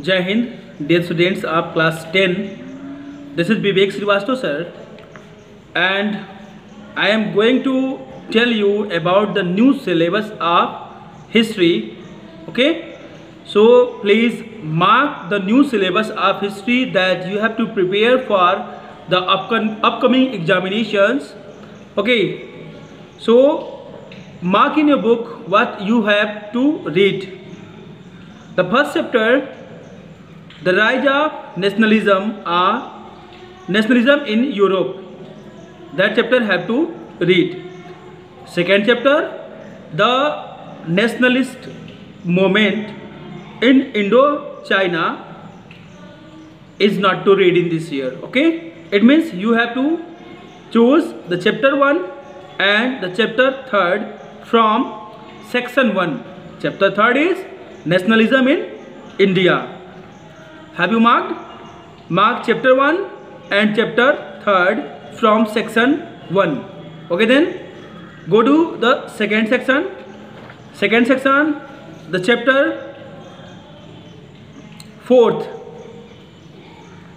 Jai Hind, dear students of class 10. This is Vivek Srivastava sir, and I am going to tell you about the new syllabus of history. Okay, so please mark the new syllabus of history that you have to prepare for the upcoming examinations. Okay, so mark in your book what you have to read. The first chapter, the rise of nationalism in Europe. That chapter have to read. Second chapter, the nationalist movement in Indo-China is not to read in this year. Okay, it means you have to choose the chapter 1 and the chapter 3rd from section 1. Chapter 3rd is nationalism in India. Have you marked? Mark chapter 1 and chapter 3rd from section 1. Okay, then go to the second section. Second section, the chapter 4th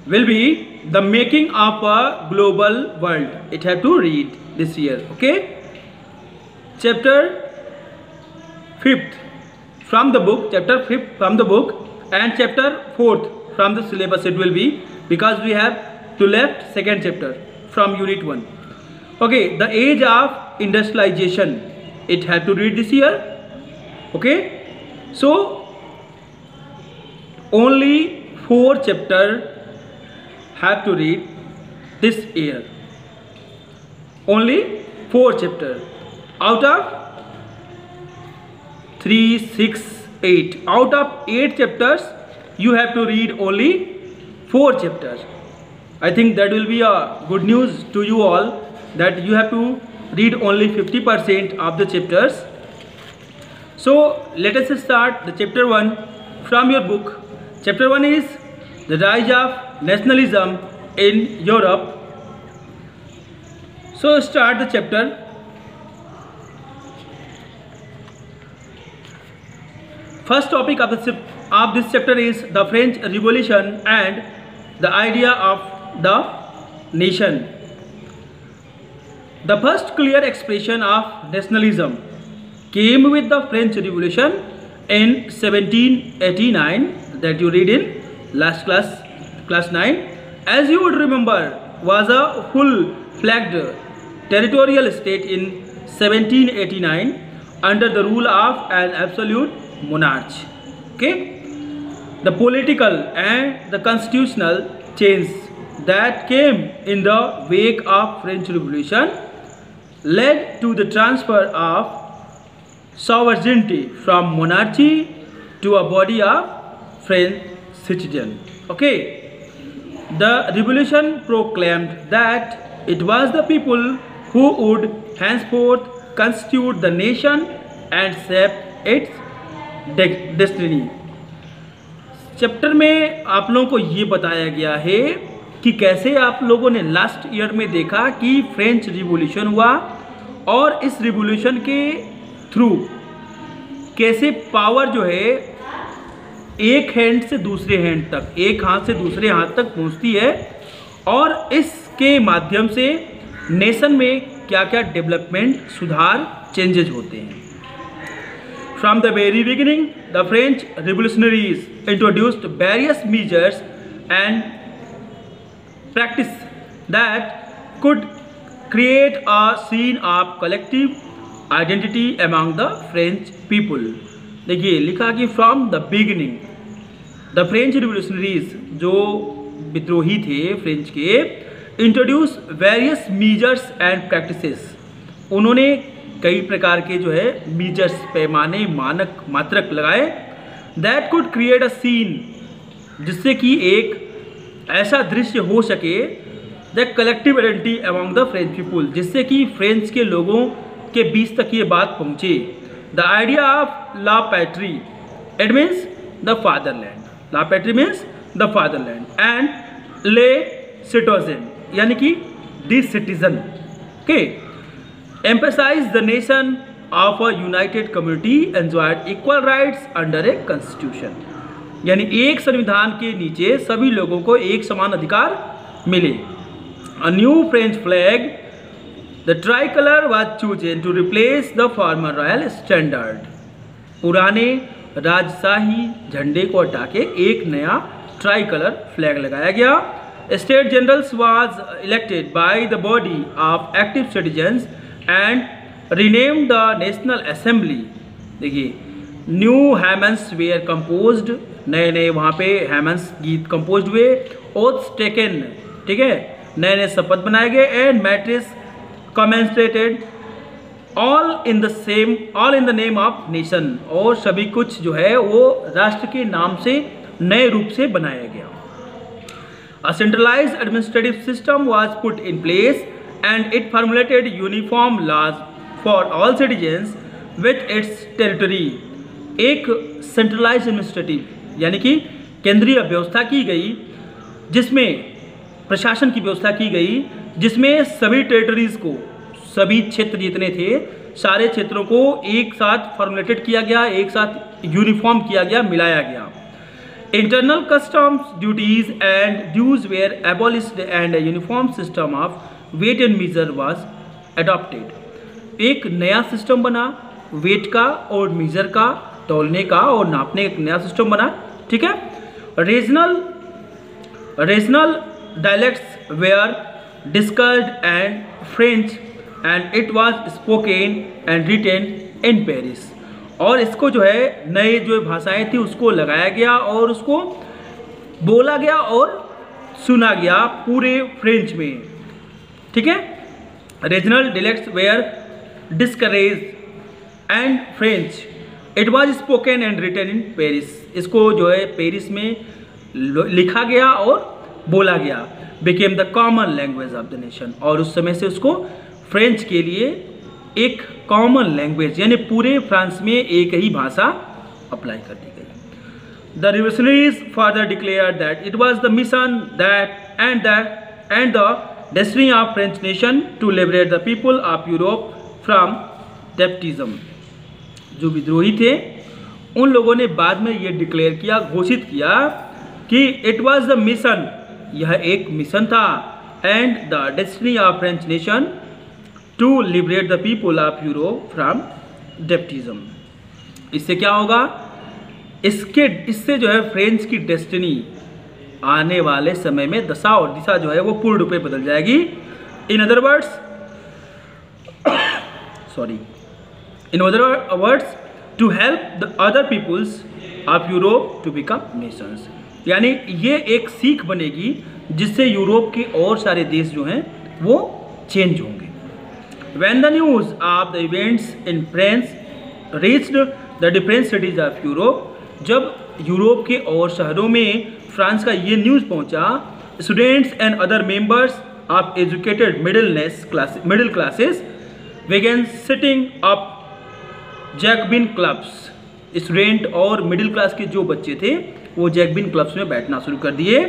will be the making of a global world. It have to read this year. Okay, chapter 5th from the book, chapter 5th from the book, and chapter 4th from the syllabus it will be, because we have to left second chapter from unit 1. Okay, the age of industrialization, it had to read this year. Okay, so only 4 chapters have to read this year. Only 4 chapters out of 3, 6, 8. Out of 8 chapters, you have to read only 4 chapters. I think that will be a good news to you all, that you have to read only 50% of the chapters. So let us start the chapter 1 from your book. Chapter 1 is the rise of nationalism in Europe. So start the chapter. First topic of this chapter is the French Revolution and the idea of the nation. The first clear expression of nationalism came with the French Revolution in 1789, that you read in last class 9. As you would remember, was a full-flagged territorial state in 1789 under the rule of an absolute monarch. Okay, the political and the constitutional change that came in the wake of French Revolution led to the transfer of sovereignty from monarchy to a body of French citizens. Okay, the revolution proclaimed that it was the people who would henceforth constitute the nation and shape its destiny. Chapter में आप लोगों को ये बताया गया है कि कैसे आप लोगों ने लास्ट ईयर में देखा कि फ्रेंच रिवॉल्यूशन हुआ और इस रिवॉल्यूशन के थ्रू कैसे पावर जो है एक हैंड से दूसरे हैंड तक, एक हाथ से दूसरे हाथ तक पहुंचती है, और इसके माध्यम से नेशन में क्या क्या डेवलपमेंट, सुधार, चेंजेज होते हैं. From the very beginning, the French revolutionaries introduced various measures and practices that could create a scene of collective identity among the French people. देखिए लिखा कि from the beginning, the French revolutionaries, जो विद्रोही थे French के, introduced various measures and practices. उन्होंने कई प्रकार के जो है मीजर्स, पैमाने, मानक, मात्रक लगाए, that could create a scene, जिससे कि एक ऐसा दृश्य हो सके, the collective identity among the French people, जिससे कि फ्रेंच के लोगों के बीच तक ये बात पहुंचे. The idea of la patrie, it means the fatherland. La patrie means the fatherland, and le citizen, यानी कि the citizen. Okay, emphasize the nation of a united community enjoyed equal rights under a constitution. यानी एक संविधान के नीचे सभी लोगों को एक समान अधिकार मिले। A new French flag the tricolour was chosen to replace the former royal standard. पुराने राजशाही झंडे को हटा के एक नया ट्राई कलर फ्लैग लगाया गया। State generals was elected by the body of active citizens and rename the national assembly. देखिए, न्यू हैमन्स वेयर कंपोज्ड, नए नए वहाँ पे हैमन्स गीत कंपोज हुए। ओथ्स टेकन, ठीक है, नए नए शपथ बनाए गए। And martyrs commemorated all in the name of nation, और सभी कुछ जो है वो राष्ट्र के नाम से नए रूप से बनाया गया। A centralized administrative system was put in place and it formulated uniform laws for all citizens with its territory. एक सेंट्रलाइज्ड एडमिनिस्ट्रेटिव यानी कि केंद्रीय व्यवस्था की गई, जिसमें प्रशासन की व्यवस्था की गई, जिसमें सभी टेरिटरीज को, सभी क्षेत्र जितने थे सारे क्षेत्रों को एक साथ फॉर्मुलेटेड किया गया, एक साथ यूनिफॉर्म किया गया, मिलाया गया। Internal customs duties and dues were abolished and a uniform system of weight and measure was adopted. एक नया सिस्टम बना, वेट का और मीजर का, तौलने का और नापने का एक नया सिस्टम बना, ठीक है। Regional dialects were discussed and French and it was spoken and written in Paris. और इसको जो है नए जो भाषाएं थी उसको लगाया गया और उसको बोला गया और सुना गया पूरे फ्रेंच में, ठीक है। Regional dialects were discourage and French it was spoken and written in Paris. इसको जो है पेरिस में लिखा गया और बोला गया। Became the common language of the nation, और उस समय से उसको फ्रेंच के लिए एक कॉमन लैंग्वेज यानी पूरे फ्रांस में एक ही भाषा अप्लाई कर दी गई। The revolutionaries further declare that it was the mission that and the destiny of French nation to liberate the people of Europe from despotism. जो विद्रोही थे उन लोगों ने बाद में ये डिक्लेयर किया, घोषित किया कि इट वाज द मिशन, यह एक मिशन था, and the destiny of French nation to liberate the people of Europe from despotism. इससे क्या होगा, इससे जो है फ्रेंच की डेस्टिनी आने वाले समय में दशा और दिशा जो है वो पूर्ण रूप में बदल जाएगी। In other words to help the other peoples of Europe to become nations. यानी ये एक सीख बनेगी जिससे यूरोप के और सारे देश जो हैं वो चेंज होंगे। When the news of the events in France reached the different cities of Europe, जब यूरोप के और शहरों में फ्रांस का ये न्यूज़ पहुंचा, students and other members of educated middle classes began setting up Jacobin clubs. Student और middle class के जो बच्चे थे वो जैकबिन क्लब्स में बैठना शुरू कर दिए।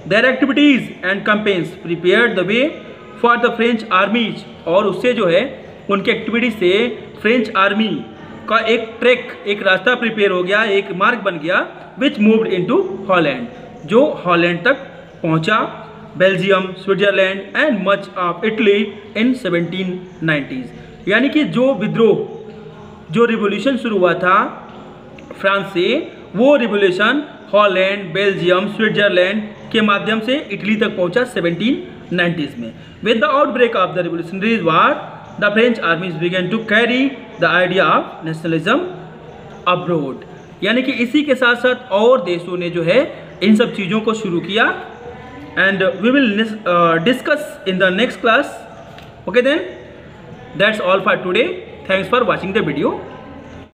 There activities and campaigns prepared the way for the French आर्मीज, और उससे जो है उनके एक्टिविटीज से फ्रेंच आर्मी का एक ट्रैक, एक रास्ता प्रिपेयर हो गया, एक मार्ग बन गया, विच मूव्ड इनटू हॉलैंड, जो हॉलैंड तक पहुंचा, Belgium, Switzerland and much of Italy in 1790s। यानी कि जो विद्रोह, जो रिवोल्यूशन शुरू हुआ था फ्रांस से, वो रिवोल्यूशन हॉलैंड, बेल्जियम, स्विट्जरलैंड के माध्यम से इटली तक पहुंचा 1790s में। With the outbreak of the revolutionary war the French armies began to carry the idea of nationalism abroad. यानी कि इसी के साथ साथ और देशों ने जो है इन सब चीज़ों को शुरू किया। And we will discuss in the next class. Okay then, that's all for today. Thanks for watching the video.